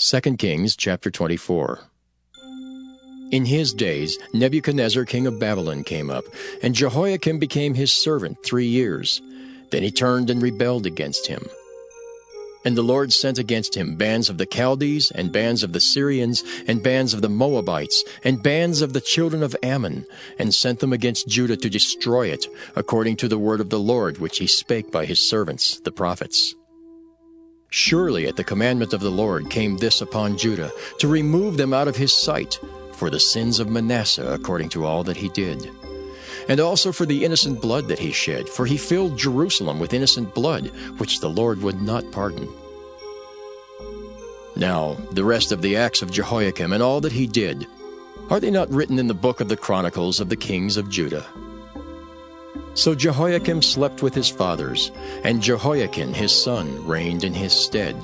2 Kings chapter 24. In his days Nebuchadnezzar king of Babylon came up, and Jehoiakim became his servant 3 years. Then he turned and rebelled against him. And the Lord sent against him bands of the Chaldees, and bands of the Syrians, and bands of the Moabites, and bands of the children of Ammon, and sent them against Judah to destroy it, according to the word of the Lord which he spake by his servants, the prophets. Surely at the commandment of the Lord came this upon Judah, to remove them out of his sight, for the sins of Manasseh, according to all that he did. And also for the innocent blood that he shed, for he filled Jerusalem with innocent blood, which the Lord would not pardon. Now the rest of the acts of Jehoiakim and all that he did, are they not written in the book of the Chronicles of the kings of Judah? So Jehoiakim slept with his fathers, and Jehoiakim his son reigned in his stead.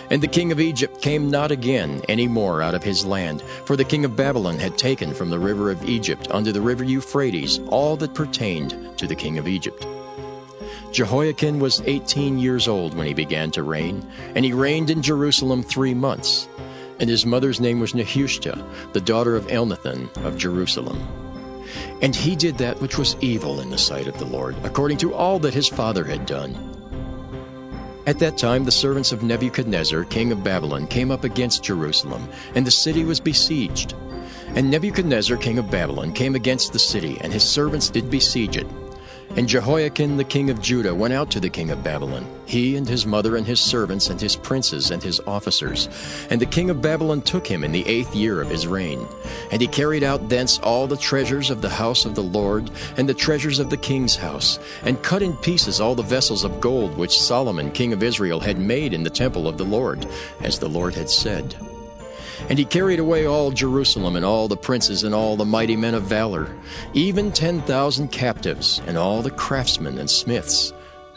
And the king of Egypt came not again any more out of his land, for the king of Babylon had taken from the river of Egypt unto the river Euphrates all that pertained to the king of Egypt. Jehoiakim was 18 years old when he began to reign, and he reigned in Jerusalem 3 months. And his mother's name was Nehushta, the daughter of Elnathan of Jerusalem. And he did that which was evil in the sight of the Lord, according to all that his father had done. At that time the servants of Nebuchadnezzar, king of Babylon, came up against Jerusalem, and the city was besieged. And Nebuchadnezzar, king of Babylon, came against the city, and his servants did besiege it. And Jehoiakim the king of Judah went out to the king of Babylon, he and his mother and his servants and his princes and his officers. And the king of Babylon took him in the 8th year of his reign. And he carried out thence all the treasures of the house of the Lord, and the treasures of the king's house, and cut in pieces all the vessels of gold which Solomon king of Israel had made in the temple of the Lord, as the Lord had said. And he carried away all Jerusalem, and all the princes, and all the mighty men of valor, even 10,000 captives, and all the craftsmen and smiths.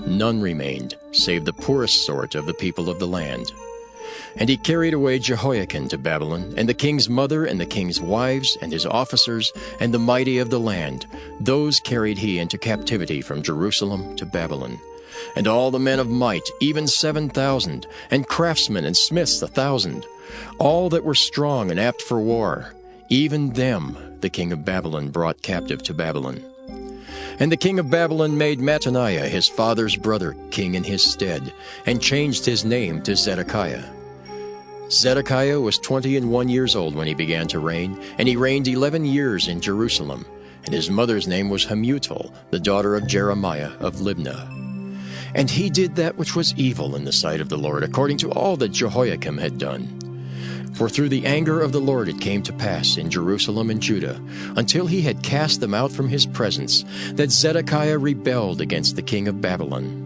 None remained, save the poorest sort of the people of the land. And he carried away Jehoiakim to Babylon, and the king's mother, and the king's wives, and his officers, and the mighty of the land. Those carried he into captivity from Jerusalem to Babylon. And all the men of might, even 7,000, and craftsmen and smiths 1,000. All that were strong and apt for war, even them the king of Babylon brought captive to Babylon. And the king of Babylon made Mattaniah his father's brother king in his stead, and changed his name to Zedekiah. Zedekiah was 21 years old when he began to reign, and he reigned 11 years in Jerusalem. And his mother's name was Hamutal, the daughter of Jeremiah of Libnah. And he did that which was evil in the sight of the Lord, according to all that Jehoiakim had done. For through the anger of the Lord it came to pass in Jerusalem and Judah, until he had cast them out from his presence, that Zedekiah rebelled against the king of Babylon.